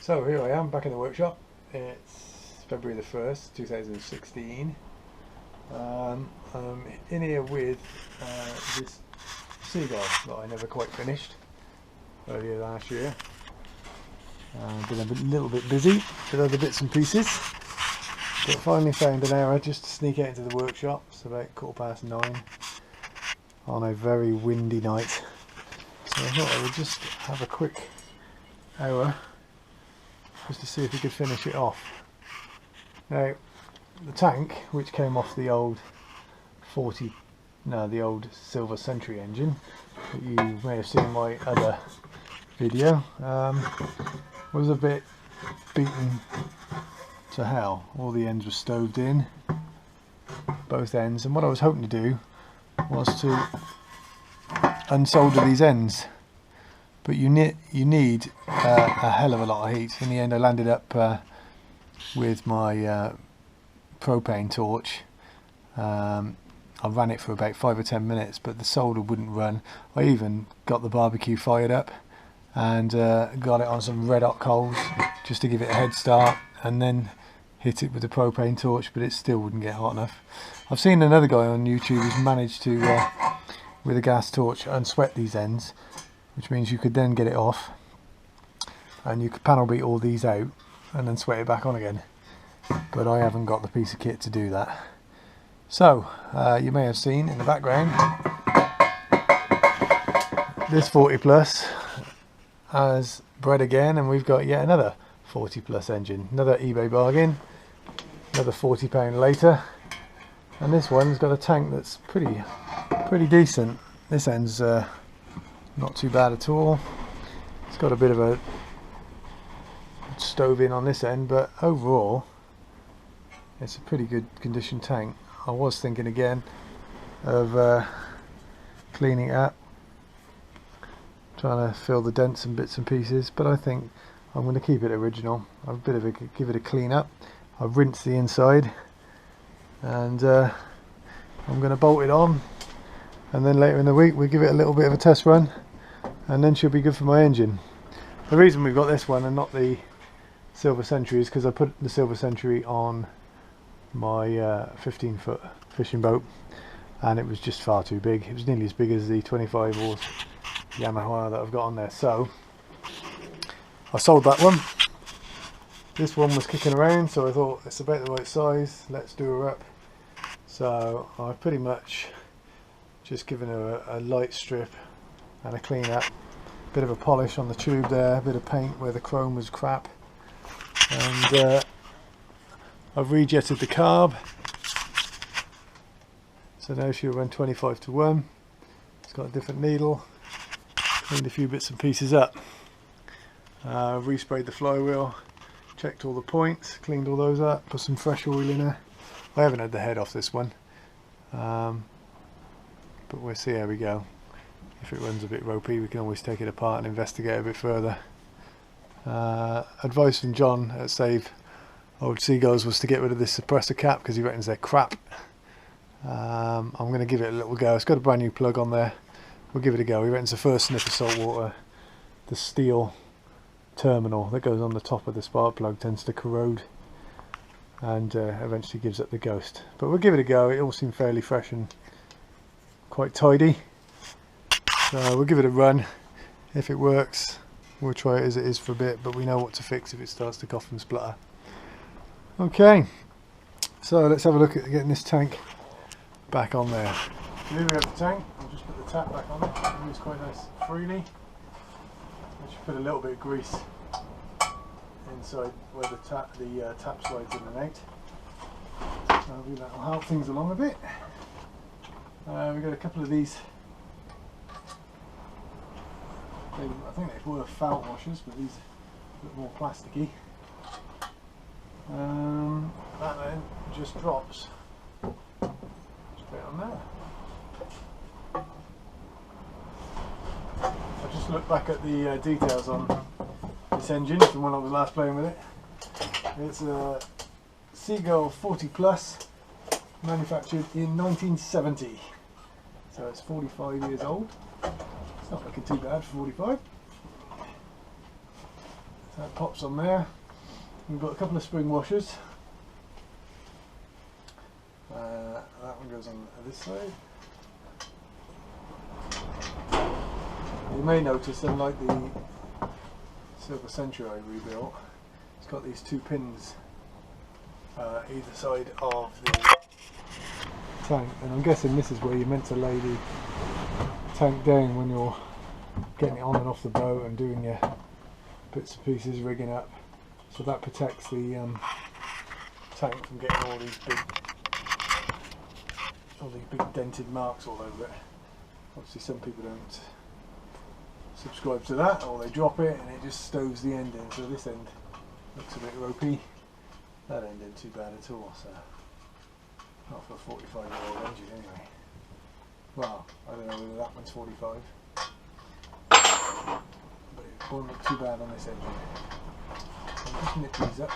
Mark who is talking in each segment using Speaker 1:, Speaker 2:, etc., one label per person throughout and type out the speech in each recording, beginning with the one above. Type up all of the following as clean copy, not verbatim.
Speaker 1: So here I am back in the workshop. It's February the 1st, 2016. I'm in here with this Seagull that I never quite finished earlier last year. Been a little bit busy with other bits and pieces, but finally found an hour just to sneak out into the workshop. It's about 9:15 on a very windy night, so I thought I would just have a quick hour just to see if we could finish it off. Now, the tank, which came off the old the old Silver Century engine that you may have seen in my other video, was a bit beaten to hell. All the ends were stoved in, both ends, and what I was hoping to do was to unsolder these ends, but you need a hell of a lot of heat. In the end, I landed up with my propane torch. I ran it for about 5 or 10 minutes, but the solder wouldn't run. I even got the barbecue fired up and got it on some red hot coals just to give it a head start, and then hit it with the propane torch, but it still wouldn't get hot enough. I've seen another guy on YouTube who's managed to, with a gas torch, unsweat these ends, which means you could then get it off and you could panel beat all these out and then sweat it back on again. But I haven't got the piece of kit to do that. So you may have seen in the background this 40 plus has bred again, and we've got yet another 40 plus engine, another eBay bargain, another £40 later, and this one's got a tank that's pretty decent. This end's not too bad at all. It's got a bit of a stove in on this end, but overall it's a pretty good condition tank. I was thinking again of cleaning it up, trying to fill the dents and bits and pieces, but I think I'm going to keep it original. I've give it a clean up. I've rinsed the inside, and I'm going to bolt it on, and then later in the week we'll give it a little bit of a test run, and then she'll be good for my engine. The reason we've got this one and not the Silver Century is because I put the Silver Century on my 15-foot fishing boat, and it was just far too big. It was nearly as big as the 25 horse Yamaha that I've got on there, so I sold that one. This one was kicking around, so I thought it's about the right size, let's do her up. So I've pretty much just given her a light strip and a clean up, bit of a polish on the tube there, a bit of paint where the chrome was crap, and I've rejetted the carb, so now she'll run 25:1. It's got a different needle. Cleaned a few bits and pieces up. I've resprayed the flywheel, checked all the points, cleaned all those up, put some fresh oil in her. I haven't had the head off this one, but we'll see how we go. If it runs a bit ropey, we can always take it apart and investigate a bit further. Advice from John at Save Old Seagulls was to get rid of this suppressor cap because he reckons they're crap. I'm going to give it a little go. It's got a brand new plug on there. We'll give it a go. He reckons the first sniff of salt water, the steel terminal that goes on the top of the spark plug tends to corrode and eventually gives up the ghost. But we'll give it a go. It all seemed fairly fresh and quite tidy. So we'll give it a run. If it works, we'll try it as it is for a bit, but we know what to fix if it starts to cough and splutter. Okay, so let's have a look at getting this tank back on there. Here we have the tank. I'll just put the tap back on it. It moves quite nice freely. I should put a little bit of grease inside where the tap slides in and out. So that'll help things along a bit. We've got a couple of these. I think they were felt washers, but these are a bit more plasticky. That then just drops straight on there. I just looked back at the details on this engine from when I was last playing with it. It's a Seagull 40 plus, manufactured in 1970, so it's 45 years old. It's not looking too bad for 45. So that pops on there. We've got a couple of spring washers. That one goes on this side. You may notice, unlike the Silver Century I rebuilt, it's got these two pins either side of the tank, and I'm guessing this is where you're meant to lay the tank down when you're getting it on and off the boat and doing your bits and pieces, rigging up. So that protects the tank from getting all these big dented marks all over it. Obviously some people don't subscribe to that, or they drop it and it just stoves the end in, so this end looks a bit ropey. That end isn't too bad at all, so not for a 45-year-old engine anyway. Well, I don't know whether that one's 45, but it won't look too bad on this engine. So I'll just nip these up.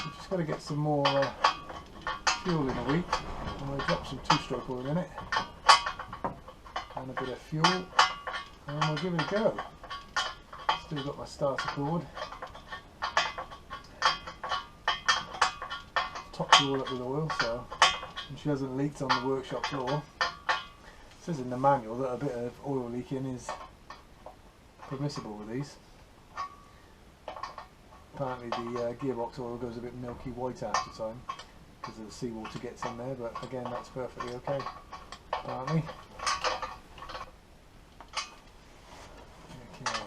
Speaker 1: We've just got to get some more fuel in a week. I'm going to drop some two-stroke oil in it and a bit of fuel, and we'll give it a go. Still got my starter cord. Topped her all up with oil, so and she hasn't leaked on the workshop floor. It says in the manual that a bit of oil leaking is permissible with these. Apparently the gearbox oil goes a bit milky white after time because of the seawater gets in there, but again that's perfectly okay apparently. Okay.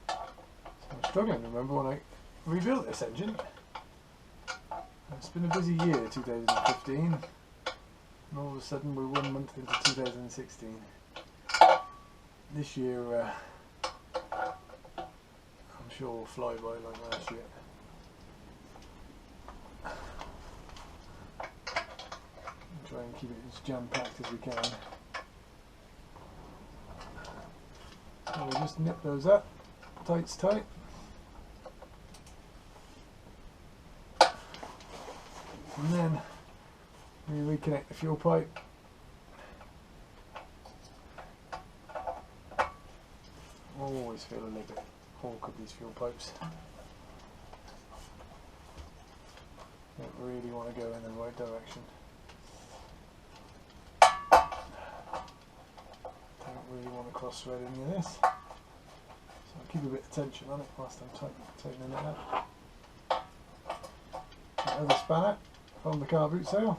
Speaker 1: So I'm struggling to remember when I rebuilt this engine. It's been a busy year, 2015, and all of a sudden we're 1 month into 2016. This year I'm sure will fly by like last year. Try and keep it as jam-packed as we can. So we'll just nip those up, tight's tight. And then we reconnect the fuel pipe. Always feel a little bit awkward, these fuel pipes. Don't really want to go in the right direction. Don't really want to cross thread any of this. So I'll keep a bit of tension on it whilst I'm tightening it up. Another spanner on the car boot sail.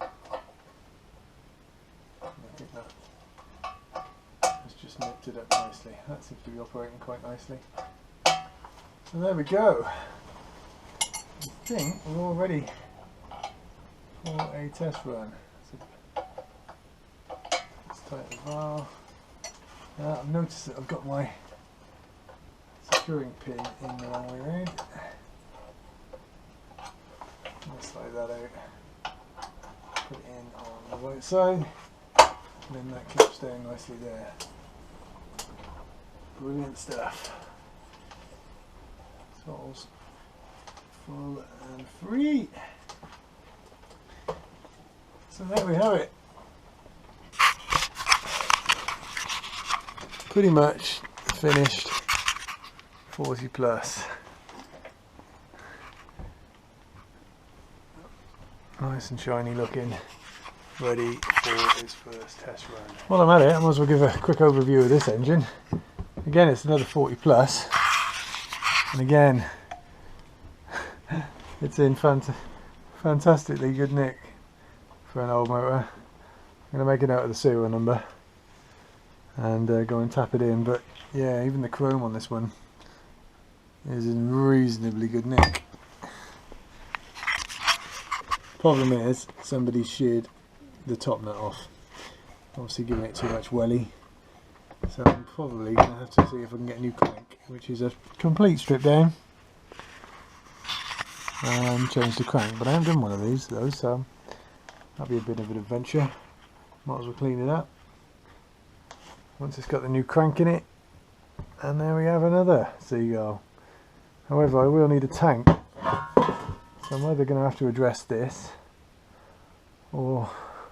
Speaker 1: I think that has just nipped it up nicely. That seems to be operating quite nicely. So there we go. I think we're all ready for a test run. So let's tighten the bar. I've noticed that I've got my securing pin in the wrong way around. I'll slide that out, put it in on the right side, and then that clips down nicely there. Brilliant stuff. Throttles full and free. So there we have it. Pretty much finished 40 plus. Nice and shiny looking, ready for its first test run. While I'm at it, I might as well give a quick overview of this engine. Again, it's another 40 plus, and again, it's in fantastically good nick for an old motor. I'm going to make a note of the serial number and go and tap it in, but yeah, even the chrome on this one is in reasonably good nick. Problem is, somebody sheared the top nut off, obviously giving it too much welly, so I'm probably going to have to see if I can get a new crank, which is a complete strip down, and change the crank. But I haven't done one of these though, so that'll be a bit of an adventure. Might as well clean it up once it's got the new crank in it, and there we have another Seagull. However, I will need a tank, so I'm either going to have to address this, or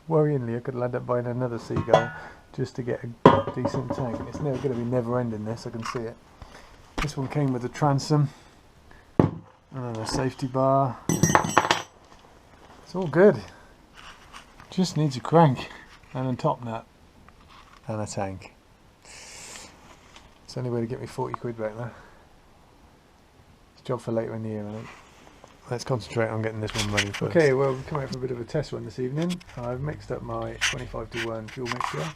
Speaker 1: worryingly I could end up buying another Seagull just to get a decent tank. It's never going to be never ending this, I can see it. This one came with a transom and a safety bar. It's all good. Just needs a crank and a top nut and a tank. It's the only way to get me 40 quid back there. It's a job for later in the year, I think. Let's concentrate on getting this one ready first. Okay, well, we've come out for a bit of a test run this evening. I've mixed up my 25:1 fuel mixture,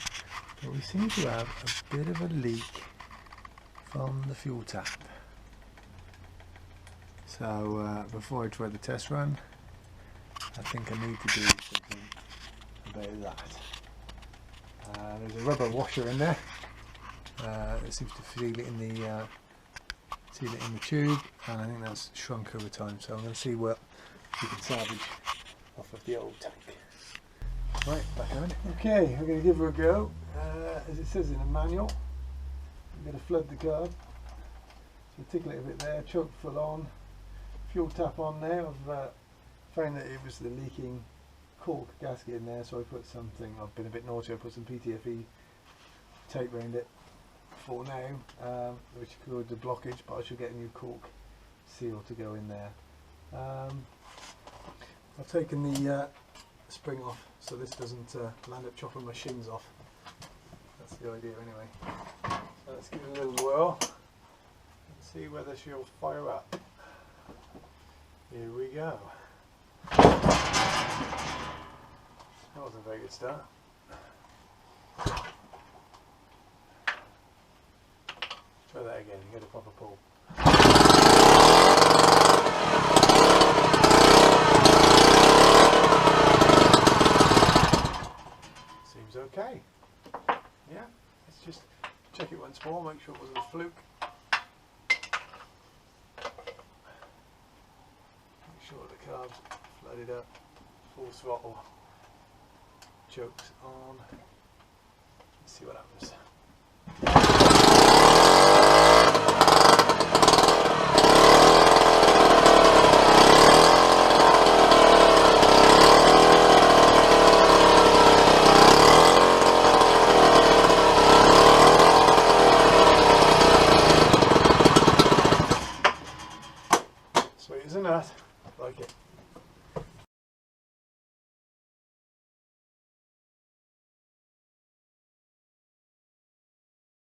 Speaker 1: but we seem to have a bit of a leak from the fuel tap. So before I try the test run, I think I need to do something about that. There's a rubber washer in there. It seems to seal it in the tube, and I think that's shrunk over time, so I'm going to see what we can salvage off of the old tank. Right, back on it. Okay, I'm going to give her a go. As it says in the manual, I'm going to flood the carb, so tickle it a bit there, choke full on, fuel tap on there. I've found that it was the leaking cork gasket in there, so I put something, I've been a bit naughty, I put some PTFE tape around it for now, which could the blockage, but I should get a new cork seal to go in there. I've taken the spring off so this doesn't land up chopping my shins off. That's the idea anyway. So let's give it a little whirl and see whether she'll fire up. Here we go. That wasn't a very good start. Try that again, you get a proper pull. Seems okay. Yeah, let's just check it once more, make sure it wasn't a fluke. Make sure the carb's flooded up, full throttle, chokes on. Let's see what happens.